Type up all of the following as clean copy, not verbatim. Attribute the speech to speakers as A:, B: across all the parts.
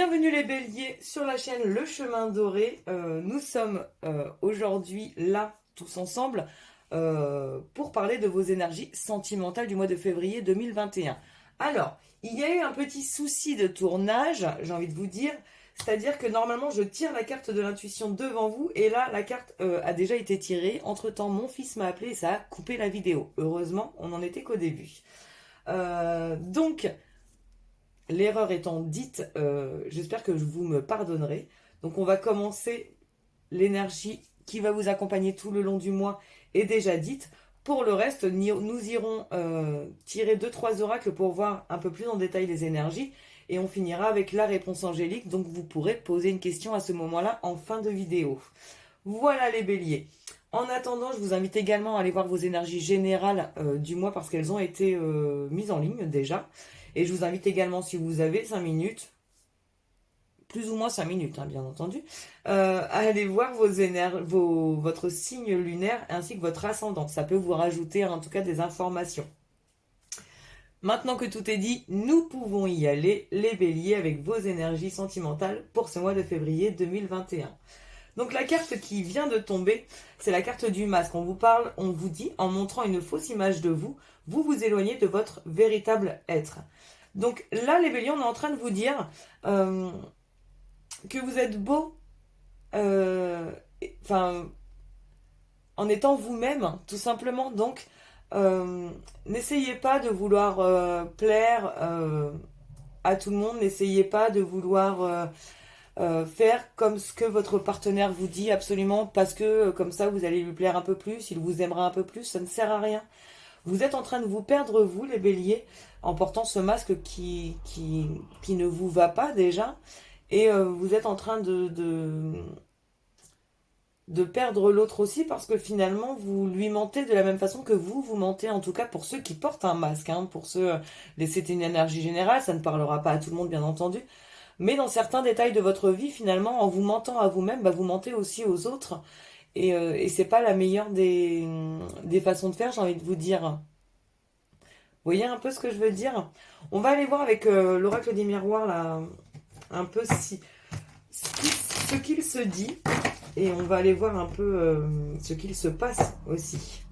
A: Bienvenue les béliers sur la chaîne Le Chemin Doré. Nous sommes aujourd'hui là tous ensemble pour parler de vos énergies sentimentales du mois de février 2021. Alors, il y a eu un petit souci de tournage, j'ai envie de vous dire, c'est-à-dire que normalement je tire la carte de l'intuition devant vous et là la carte a déjà été tirée. Entre-temps, mon fils m'a appelé et ça a coupé la vidéo. Heureusement, on n'en était qu'au début. Donc, l'erreur étant dite, j'espère que vous me pardonnerez. Donc on va commencer. L'énergie qui va vous accompagner tout le long du mois est déjà dite. Pour le reste, nous irons tirer 2-3 oracles pour voir un peu plus en détail les énergies. Et on finira avec la réponse angélique. Donc vous pourrez poser une question à ce moment-là en fin de vidéo. Voilà les béliers. En attendant, je vous invite également à aller voir vos énergies générales du mois parce qu'elles ont été mises en ligne déjà. Et je vous invite également, si vous avez 5 minutes, plus ou moins 5 minutes, hein, bien entendu, à aller voir votre signe lunaire ainsi que votre ascendant. Ça peut vous rajouter en tout cas des informations. Maintenant que tout est dit, nous pouvons y aller, les béliers, avec vos énergies sentimentales pour ce mois de février 2021. Donc la carte qui vient de tomber, c'est la carte du masque. On vous parle, on vous dit, en montrant une fausse image de vous, vous vous éloignez de votre véritable être. Donc là, les béliers, on est en train de vous dire que vous êtes beau, en étant vous-même, tout simplement. Donc, n'essayez pas de vouloir plaire à tout le monde. N'essayez pas de vouloir faire comme ce que votre partenaire vous dit absolument parce que comme ça vous allez lui plaire un peu plus, il vous aimera un peu plus, ça ne sert à rien. Vous êtes en train de vous perdre, vous les béliers, en portant ce masque qui ne vous va pas déjà, et vous êtes en train de perdre l'autre aussi parce que finalement vous lui mentez de la même façon que vous mentez, en tout cas pour ceux qui portent un masque, hein. Pour ceux, c'est une énergie générale, ça ne parlera pas à tout le monde bien entendu. Mais dans certains détails de votre vie, finalement, en vous mentant à vous-même, vous mentez aussi aux autres. Et c'est pas la meilleure des façons de faire, j'ai envie de vous dire. Vous voyez un peu ce que je veux dire? On va aller voir avec l'oracle des miroirs, là, un peu ce qu'il se dit. Et on va aller voir un peu ce qu'il se passe aussi.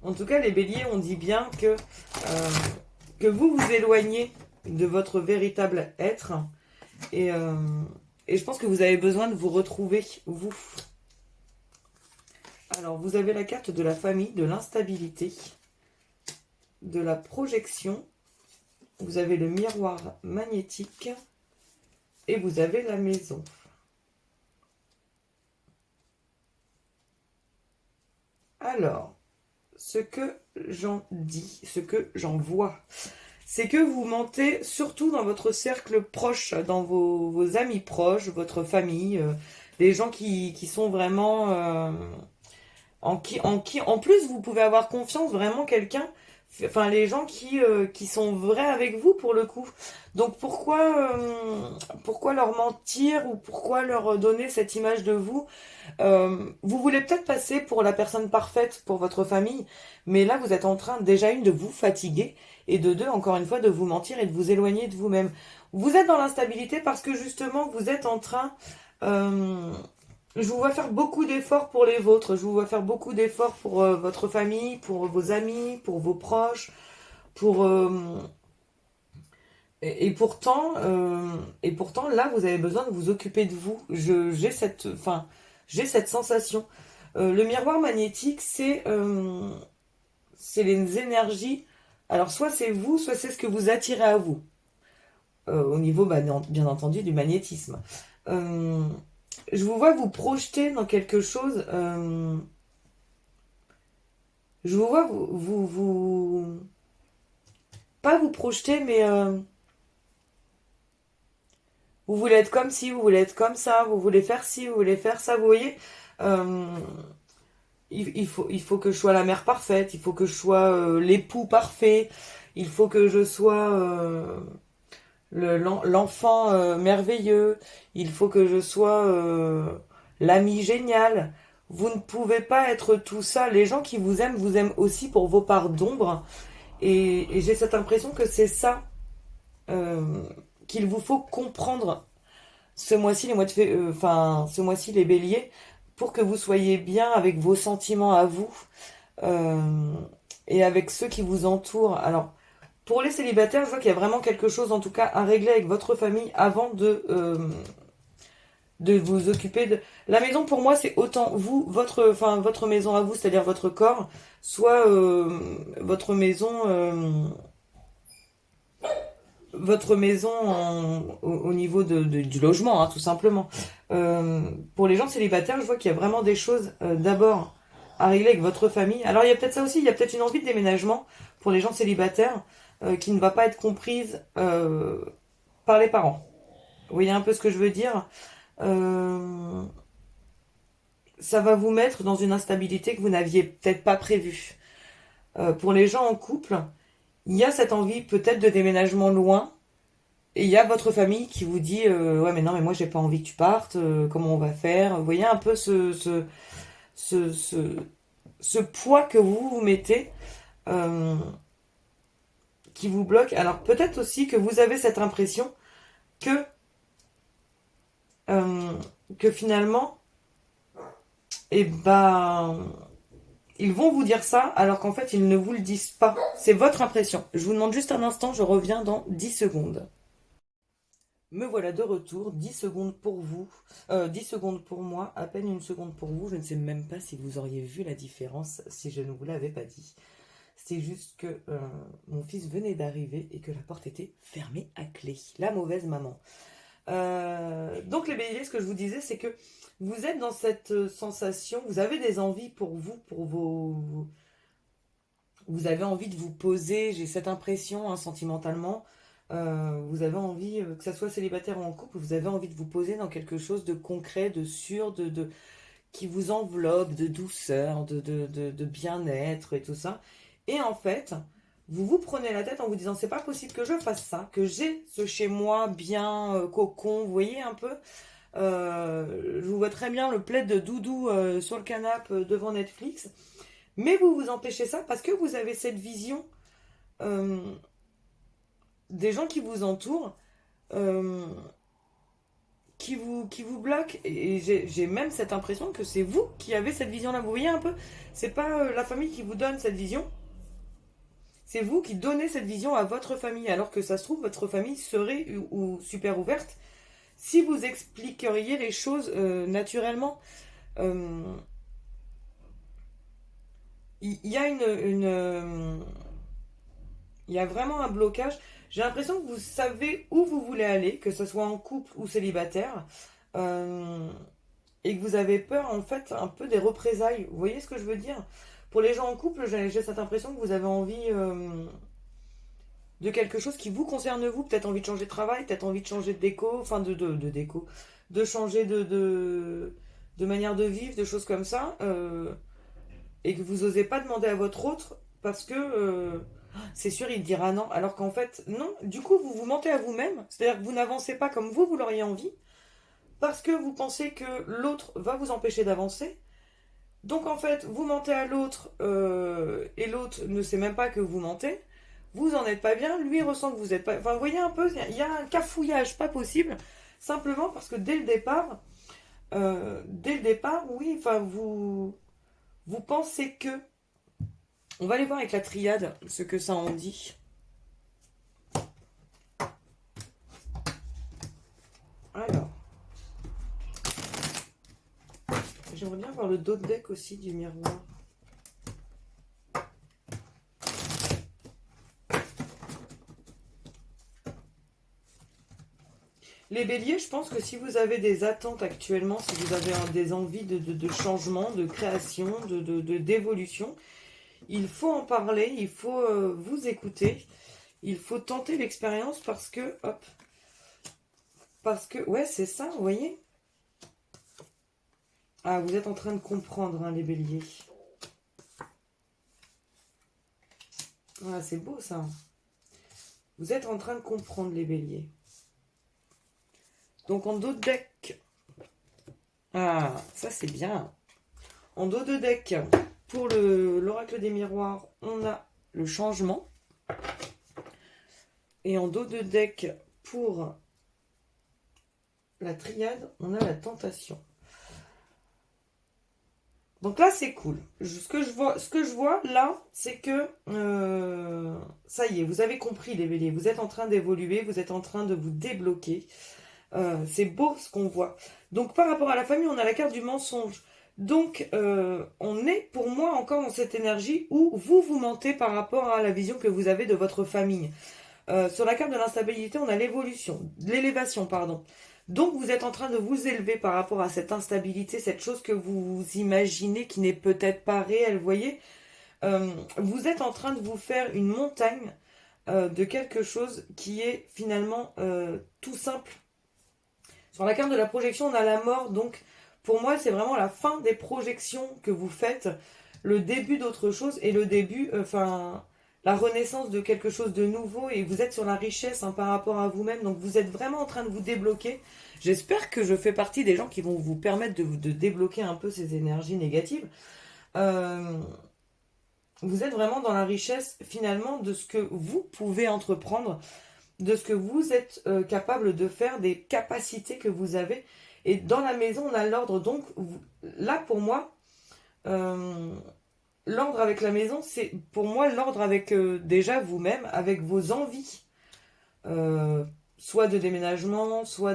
A: En tout cas, les béliers, on dit bien que vous vous éloignez de votre véritable être. Et je pense que vous avez besoin de vous retrouver, vous. Alors, vous avez la carte de la famille, de l'instabilité, de la projection. Vous avez le miroir magnétique. Et vous avez la maison. Alors, ce que j'en dis, ce que j'en vois, c'est que vous mentez surtout dans votre cercle proche, dans vos amis proches, votre famille, les gens qui sont vraiment en plus vous pouvez avoir confiance, vraiment quelqu'un, enfin les gens qui sont vrais avec vous pour le coup. Donc pourquoi leur mentir ou pourquoi leur donner cette image de vous? Vous voulez peut-être passer pour la personne parfaite pour votre famille, mais là vous êtes en train déjà de vous fatiguer et de deux, encore une fois, de vous mentir et de vous éloigner de vous-même. Vous êtes dans l'instabilité parce que justement vous êtes en train... je vous vois faire beaucoup d'efforts pour les vôtres, je vous vois faire beaucoup d'efforts pour votre famille, pour vos amis, pour vos proches, pour... Et pourtant, là, vous avez besoin de vous occuper de vous. J'ai cette sensation. Le miroir magnétique, c'est les énergies. Alors, soit c'est vous, soit c'est ce que vous attirez à vous. Au niveau, bien entendu, du magnétisme. Je vous vois vous projeter dans quelque chose. Je vous vois pas vous projeter, mais vous voulez être comme ci, vous voulez être comme ça, vous voulez faire ci, vous voulez faire ça, vous voyez. Il faut que je sois la mère parfaite, il faut que je sois l'époux parfait, il faut que je sois l'enfant merveilleux, il faut que je sois l'ami génial. Vous ne pouvez pas être tout ça. Les gens qui vous aiment aussi pour vos parts d'ombre. Et j'ai cette impression que c'est ça qu'il vous faut comprendre ce mois-ci, les mois de enfin, ce mois-ci, les béliers, pour que vous soyez bien avec vos sentiments à vous euh, et avec ceux qui vous entourent. Alors, pour les célibataires, je vois qu'il y a vraiment quelque chose, en tout cas, à régler avec votre famille avant de vous occuper de... La maison, pour moi, c'est autant vous, enfin, votre maison à vous, c'est-à-dire votre corps, soit votre maison... votre maison au niveau du logement, hein, tout simplement. Pour les gens célibataires, je vois qu'il y a vraiment des choses d'abord à régler avec votre famille. Alors il y a peut-être ça aussi, il y a peut-être une envie de déménagement pour les gens célibataires qui ne va pas être comprise par les parents. Vous voyez un peu ce que je veux dire. Euh, Ça va vous mettre dans une instabilité que vous n'aviez peut-être pas prévue. Pour les gens en couple, il y a cette envie peut-être de déménagement loin. Et il y a votre famille qui vous dit ouais mais non mais moi j'ai pas envie que tu partes, comment on va faire? Vous voyez un peu ce, ce, ce poids que vous vous mettez euh, qui vous bloque. Alors peut-être aussi que vous avez cette impression que, euh, que finalement, eh ben, ils vont vous dire ça alors qu'en fait ils ne vous le disent pas. C'est votre impression. Je vous demande juste un instant, je reviens dans 10 secondes. Me voilà de retour, 10 secondes pour vous, 10 secondes pour moi, à peine une seconde pour vous. Je ne sais même pas si vous auriez vu la différence si je ne vous l'avais pas dit. C'est juste que mon fils venait d'arriver et que la porte était fermée à clé. La mauvaise maman. Donc les béliers, ce que je vous disais, c'est que vous êtes dans cette sensation, vous avez des envies pour vous, pour vos... Vous avez envie de vous poser, j'ai cette impression, hein, sentimentalement, vous avez envie, que ça soit célibataire ou en couple, vous avez envie de vous poser dans quelque chose de concret, de sûr, qui vous enveloppe, de douceur, de bien-être et tout ça. Et en fait, vous vous prenez la tête en vous disant, c'est pas possible que je fasse ça, que j'ai ce chez moi bien cocon, vous voyez un peu. Je vous vois très bien le plaid de doudou sur le canapé devant Netflix. Mais vous vous empêchez ça parce que vous avez cette vision euh, des gens qui vous entourent, euh, qui vous bloquent. Et j'ai même cette impression que c'est vous qui avez cette vision-là. Vous voyez un peu, c'est pas la famille qui vous donne cette vision, c'est vous qui donnez cette vision à votre famille. Alors que ça se trouve, votre famille serait ou super ouverte si vous expliqueriez les choses naturellement. Euh, Il y a il y a vraiment un blocage. J'ai l'impression que vous savez où vous voulez aller, que ce soit en couple ou célibataire, euh, et que vous avez peur en fait un peu des représailles. Vous voyez ce que je veux dire? Pour les gens en couple, j'ai cette impression que vous avez envie de quelque chose qui vous concerne vous, peut-être envie de changer de travail, peut-être envie de changer de déco, enfin de déco, de changer de manière de vivre, de choses comme ça, et que vous osez pas demander à votre autre parce que c'est sûr, il dira non. Alors qu'en fait, non. Du coup, vous vous mentez à vous-même. C'est-à-dire que vous n'avancez pas comme vous l'auriez envie parce que vous pensez que l'autre va vous empêcher d'avancer. Donc en fait, vous mentez à l'autre et l'autre ne sait même pas que vous mentez. Vous en êtes pas bien, lui ressent que vous êtes pas. Enfin, vous voyez un peu, il y a un cafouillage pas possible, simplement parce que dès le départ, oui, enfin vous pensez que. On va aller voir avec la triade ce que ça en dit. Alors, j'aimerais bien voir le dos de deck aussi du miroir. Les béliers, je pense que si vous avez des attentes actuellement, si vous avez des envies de changement, de création, d'évolution, il faut en parler, il faut vous écouter, il faut tenter l'expérience parce que, hop, parce que, ouais, c'est ça, vous voyez. Ah, vous êtes en train de comprendre, hein, les béliers. Ah, c'est beau ça. Vous êtes en train de comprendre, les béliers. Donc en dos de deck. Ah, ça c'est bien. En dos de deck, pour l'oracle des miroirs, on a le changement. Et en dos de deck, pour la triade, on a la tentation. Donc là, c'est cool. Ce que je vois là, c'est que ça y est, vous avez compris les béliers. Vous êtes en train d'évoluer, vous êtes en train de vous débloquer. C'est beau ce qu'on voit. Donc par rapport à la famille, on a la carte du mensonge. Donc on est pour moi encore dans cette énergie où vous mentez par rapport à la vision que vous avez de votre famille. Sur la carte de l'instabilité, on a l'élévation, pardon. Donc vous êtes en train de vous élever par rapport à cette instabilité, cette chose que vous imaginez qui n'est peut-être pas réelle, vous voyez. Vous êtes en train de vous faire une montagne de quelque chose qui est finalement tout simple. Sur la carte de la projection, on a la mort, donc pour moi c'est vraiment la fin des projections que vous faites, le début d'autre chose et le début, la renaissance de quelque chose de nouveau, et vous êtes sur la richesse par rapport à vous-même, donc vous êtes vraiment en train de vous débloquer. J'espère que je fais partie des gens qui vont vous permettre de débloquer un peu ces énergies négatives. Vous êtes vraiment dans la richesse finalement de ce que vous pouvez entreprendre, de ce que vous êtes capable de faire, des capacités que vous avez. Et dans la maison, on a l'ordre. Donc là, pour moi, l'ordre avec la maison, c'est pour moi l'ordre avec déjà vous-même, avec vos envies, soit de déménagement, soit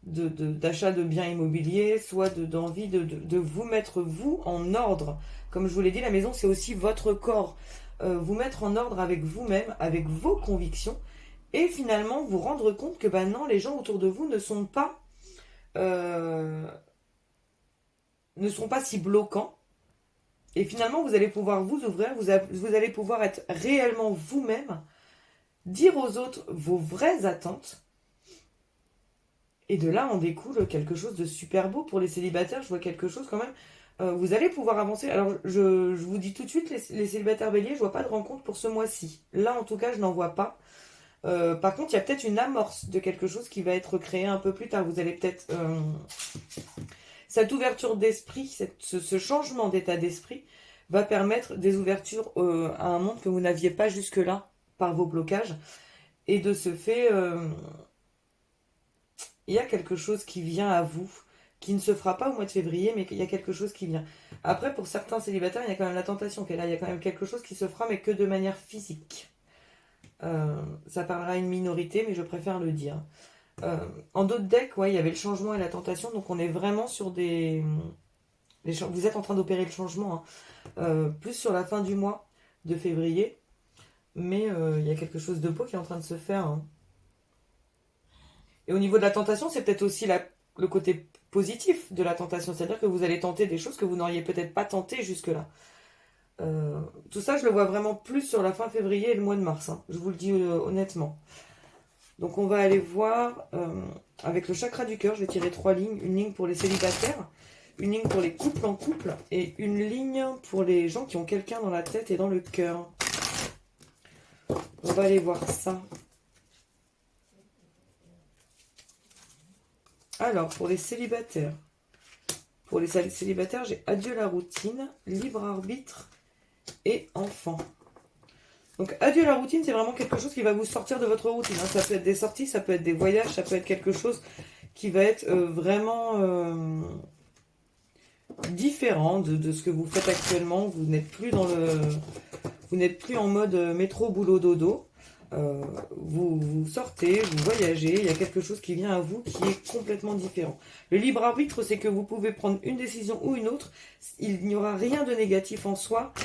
A: d'achat de biens immobiliers, soit d'envie de vous mettre vous en ordre. Comme je vous l'ai dit, la maison c'est aussi votre corps. Vous mettre en ordre avec vous-même, avec vos convictions, et finalement vous rendre compte que non, les gens autour de vous ne sont pas si bloquants. Et finalement vous allez pouvoir vous ouvrir, vous allez pouvoir être réellement vous-même, dire aux autres vos vraies attentes. Et de là, on découle quelque chose de super beau pour les célibataires. Je vois quelque chose quand même. Vous allez pouvoir avancer. Alors, je vous dis tout de suite, les célibataires béliers, je vois pas de rencontre pour ce mois-ci. Là, en tout cas, je n'en vois pas. Par contre, il y a peut-être une amorce de quelque chose qui va être créé un peu plus tard. Vous allez peut-être... cette ouverture d'esprit, ce changement d'état d'esprit va permettre des ouvertures à un monde que vous n'aviez pas jusque-là par vos blocages. Et de ce fait... il y a quelque chose qui vient à vous, qui ne se fera pas au mois de février, mais il y a quelque chose qui vient. Après, pour certains célibataires, il y a quand même la tentation qu'elle a. Il y a quand même quelque chose qui se fera, mais que de manière physique. Ça parlera à une minorité, mais je préfère le dire. En d'autres decks, il y avait le changement et la tentation, donc on est vraiment sur des... Vous êtes en train d'opérer le changement, plus sur la fin du mois de février, mais il y a quelque chose de beau qui est en train de se faire, hein. Et au niveau de la tentation, c'est peut-être aussi le côté positif de la tentation. C'est-à-dire que vous allez tenter des choses que vous n'auriez peut-être pas tentées jusque-là. Tout ça, je le vois vraiment plus sur la fin février et le mois de mars, hein. Je vous le dis honnêtement. Donc on va aller voir avec le chakra du cœur. Je vais tirer 3 lignes. Une ligne pour les célibataires, une ligne pour les couples en couple et une ligne pour les gens qui ont quelqu'un dans la tête et dans le cœur. On va aller voir ça. Alors, pour les célibataires, j'ai adieu la routine, libre arbitre et enfant. Donc, adieu la routine, c'est vraiment quelque chose qui va vous sortir de votre routine, hein. Ça peut être des sorties, ça peut être des voyages, ça peut être quelque chose qui va être vraiment différent de ce que vous faites actuellement. Vous n'êtes plus en mode métro, boulot, dodo. Vous sortez, vous voyagez, il y a quelque chose qui vient à vous qui est complètement différent. Le libre arbitre, c'est que vous pouvez prendre une décision ou une autre. Il n'y aura rien de négatif en soi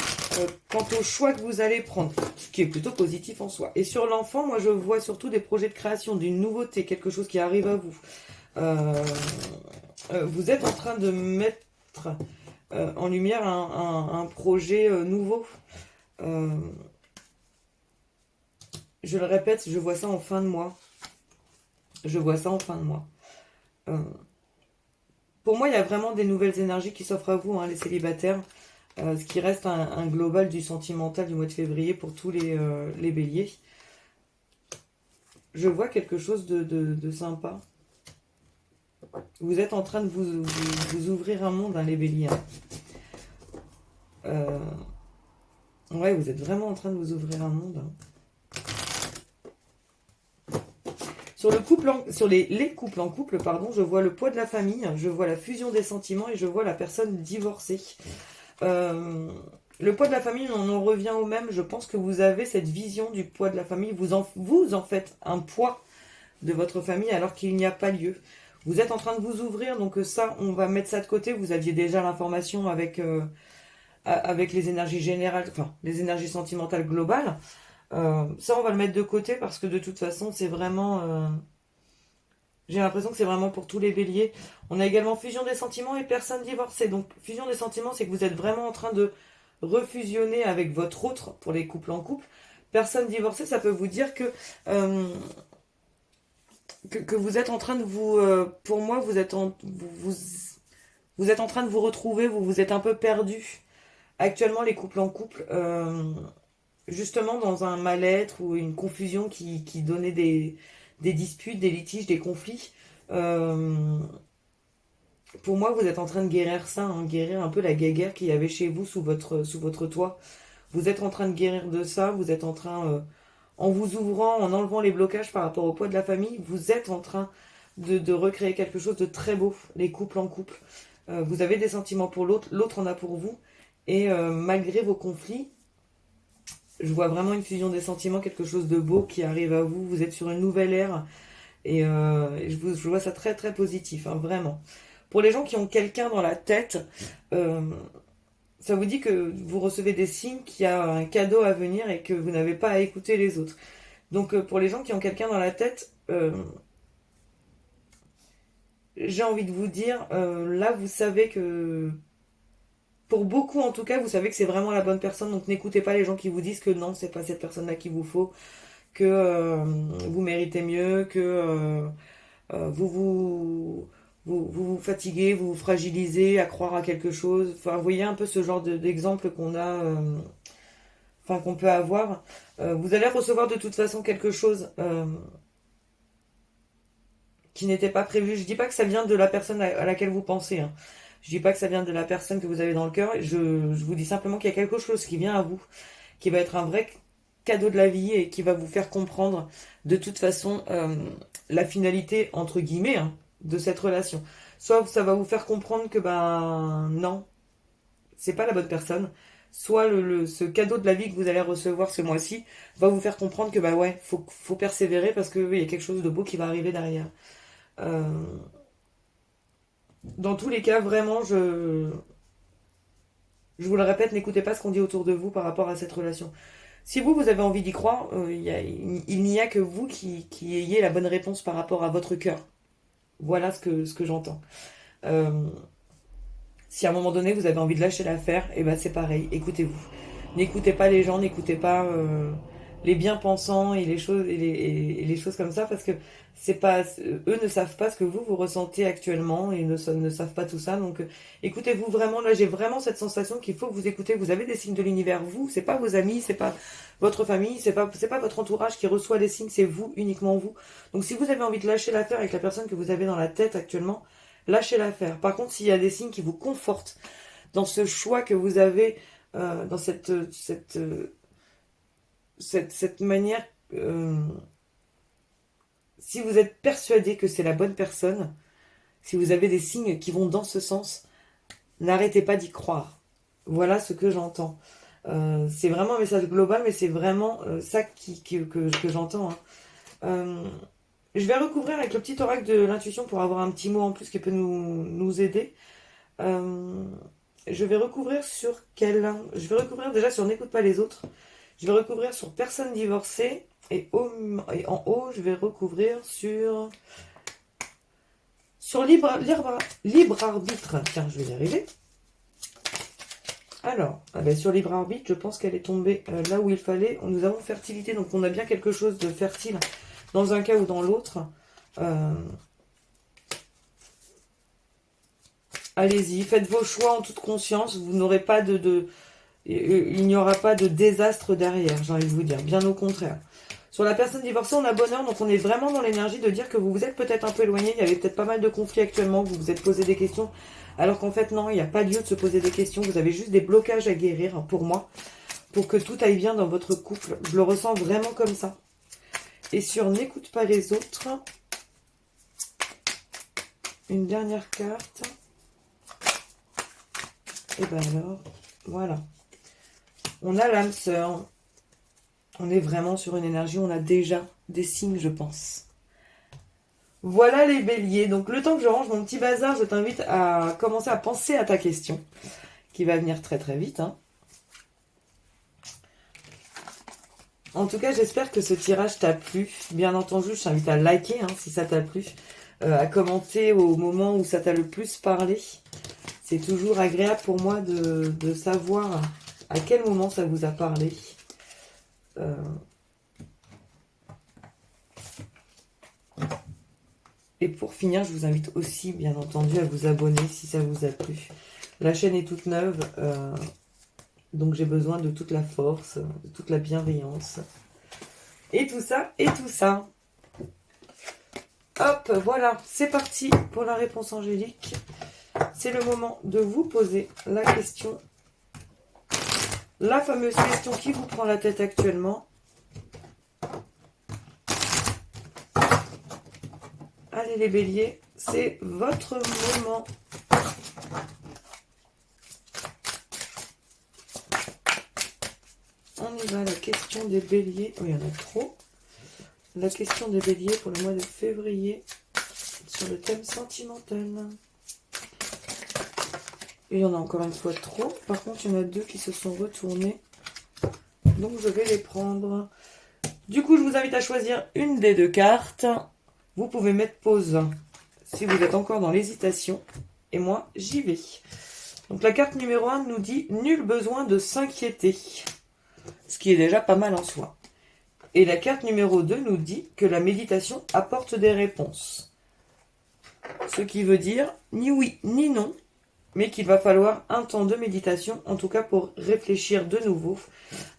A: quant au choix que vous allez prendre, ce qui est plutôt positif en soi. Et sur l'enfant, moi je vois surtout des projets de création, d'une nouveauté, quelque chose qui arrive à vous. Vous êtes en train de mettre en lumière un projet nouveau. Je le répète, je vois ça en fin de mois. Pour moi, il y a vraiment des nouvelles énergies qui s'offrent à vous, hein, les célibataires. Ce qui reste un global du sentimental du mois de février pour tous les béliers. Je vois quelque chose de sympa. Vous êtes en train de vous ouvrir un monde, hein, les béliers, hein. Ouais, vous êtes vraiment en train de vous ouvrir un monde, hein. Sur le couple, sur les couples en couple, pardon, je vois le poids de la famille, je vois la fusion des sentiments et je vois la personne divorcée. Le poids de la famille, on en revient au même. Je pense que vous avez cette vision du poids de la famille. Vous en faites un poids de votre famille alors qu'il n'y a pas lieu. Vous êtes en train de vous ouvrir, donc ça, on va mettre ça de côté. Vous aviez déjà l'information avec les énergies générales, enfin, les énergies sentimentales globales. Ça, on va le mettre de côté parce que de toute façon, c'est vraiment... j'ai l'impression que c'est vraiment pour tous les béliers. On a également fusion des sentiments et personne divorcée. Donc, fusion des sentiments, c'est que vous êtes vraiment en train de refusionner avec votre autre pour les couples en couple. Personne divorcée, ça peut vous dire que vous êtes en train de vous... pour moi, vous êtes en train de vous retrouver, vous êtes un peu perdu. Actuellement, les couples en couple, justement dans un mal-être ou une confusion qui donnait des disputes, des litiges, des conflits. Pour moi, vous êtes en train de guérir ça, hein, guérir un peu la guéguerre qu'il y avait chez vous sous votre toit. Vous êtes en train de guérir de ça, vous êtes en train, en vous ouvrant, en enlevant les blocages par rapport au poids de la famille, vous êtes en train de recréer quelque chose de très beau, les couples en couple. Vous avez des sentiments pour l'autre, l'autre en a pour vous, et malgré vos conflits, je vois vraiment une fusion des sentiments, quelque chose de beau qui arrive à vous, vous êtes sur une nouvelle ère, et je vois ça très très positif, hein, vraiment. Pour les gens qui ont quelqu'un dans la tête, euh, ça vous dit que vous recevez des signes qu'il y a un cadeau à venir et que vous n'avez pas à écouter les autres. Donc pour les gens qui ont quelqu'un dans la tête, j'ai envie de vous dire, là vous savez que, pour beaucoup en tout cas, vous savez que c'est vraiment la bonne personne, donc n'écoutez pas les gens qui vous disent que non, c'est pas cette personne-là qu'il vous faut, que vous méritez mieux, que vous fatiguez, vous vous fragilisez à croire à quelque chose. Enfin, vous voyez un peu ce genre d'exemple qu'on a, enfin qu'on peut avoir. Vous allez recevoir de toute façon quelque chose qui n'était pas prévu. Je dis pas que ça vient de la personne à laquelle vous pensez, hein. Je dis pas que ça vient de la personne que vous avez dans le cœur. Je vous dis simplement qu'il y a quelque chose qui vient à vous, qui va être un vrai cadeau de la vie et qui va vous faire comprendre de toute façon la finalité entre guillemets, hein, de cette relation. Soit ça va vous faire comprendre que ben non, c'est pas la bonne personne. Soit ce cadeau de la vie que vous allez recevoir ce mois-ci va vous faire comprendre que bah ouais, faut persévérer parce que oui, il y a quelque chose de beau qui va arriver derrière. Euh, dans tous les cas, vraiment, je vous le répète, n'écoutez pas ce qu'on dit autour de vous par rapport à cette relation. Si vous avez envie d'y croire, il n'y a que vous qui ayez la bonne réponse par rapport à votre cœur. Voilà ce que j'entends. Euh, si à un moment donné vous avez envie de lâcher l'affaire, et ben c'est pareil, écoutez-vous. N'écoutez pas les gens, n'écoutez pas les bien-pensants et les choses et les choses comme ça parce que c'est pas eux ne savent pas ce que vous ressentez actuellement et ne savent pas tout ça. Donc écoutez-vous vraiment. Là, j'ai vraiment cette sensation qu'il faut que vous écoutez. Vous avez des signes de l'univers. Vous, c'est pas vos amis, c'est pas votre famille, c'est pas votre entourage qui reçoit les signes, c'est vous, uniquement vous. Donc si vous avez envie de lâcher l'affaire avec la personne que vous avez dans la tête actuellement, lâchez l'affaire. Par contre, s'il y a des signes qui vous confortent dans ce choix que vous avez, dans cette manière, si vous êtes persuadé que c'est la bonne personne, si vous avez des signes qui vont dans ce sens, n'arrêtez pas d'y croire. Voilà ce que j'entends. C'est vraiment un message global, mais c'est vraiment ça que j'entends, hein. Je vais recouvrir avec le petit oracle de l'intuition pour avoir un petit mot en plus qui peut nous aider. Je vais recouvrir sur quel... Je vais recouvrir déjà sur n'écoute pas les autres. Je vais recouvrir sur personne divorcée. Et en haut, je vais recouvrir sur libre arbitre. Tiens, je vais y arriver. Alors, sur libre arbitre, je pense qu'elle est tombée là où il fallait. Nous avons fertilité, donc on a bien quelque chose de fertile dans un cas ou dans l'autre. Allez-y, faites vos choix en toute conscience. Vous n'aurez pas il n'y aura pas de désastre derrière, j'ai envie de vous dire. Bien au contraire. Sur la personne divorcée, on a bonheur, donc on est vraiment dans l'énergie de dire que vous vous êtes peut-être un peu éloigné. Il y avait peut-être pas mal de conflits actuellement, vous vous êtes posé des questions. Alors qu'en fait, non, il n'y a pas lieu de se poser des questions. Vous avez juste des blocages à guérir, hein, pour moi, pour que tout aille bien dans votre couple. Je le ressens vraiment comme ça. Et sur n'écoute pas les autres, une dernière carte. Et ben alors, voilà. On a l'âme sœur. On est vraiment sur une énergie, on a déjà des signes, je pense. Voilà les béliers. Donc le temps que je range mon petit bazar, je t'invite à commencer à penser à ta question, qui va venir très très vite. Hein. En tout cas, j'espère que ce tirage t'a plu. Bien entendu, je t'invite à liker hein, si ça t'a plu. À commenter au moment où ça t'a le plus parlé. C'est toujours agréable pour moi de savoir à quel moment ça vous a parlé. Et pour finir, je vous invite aussi, bien entendu, à vous abonner si ça vous a plu. La chaîne est toute neuve, donc j'ai besoin de toute la force, de toute la bienveillance. Et tout ça, et tout ça. Hop, voilà, c'est parti pour la réponse angélique. C'est le moment de vous poser la question. La fameuse question qui vous prend la tête actuellement. Allez les béliers, c'est votre moment. On y va, la question des béliers. Oh, il y en a trop. La question des béliers pour le mois de février sur le thème sentimental. Il y en a encore une fois trop. Par contre, il y en a deux qui se sont retournés. Donc, je vais les prendre. Du coup, je vous invite à choisir une des deux cartes. Vous pouvez mettre pause si vous êtes encore dans l'hésitation. Et moi, j'y vais. Donc, la carte numéro 1 nous dit « Nul besoin de s'inquiéter ». Ce qui est déjà pas mal en soi. Et la carte numéro 2 nous dit que la méditation apporte des réponses. Ce qui veut dire ni oui ni non, mais qu'il va falloir un temps de méditation, en tout cas pour réfléchir de nouveau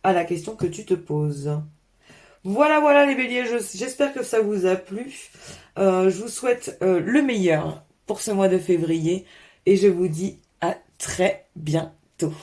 A: à la question que tu te poses. Voilà, voilà les béliers, j'espère que ça vous a plu. Je vous souhaite le meilleur pour ce mois de février et je vous dis à très bientôt.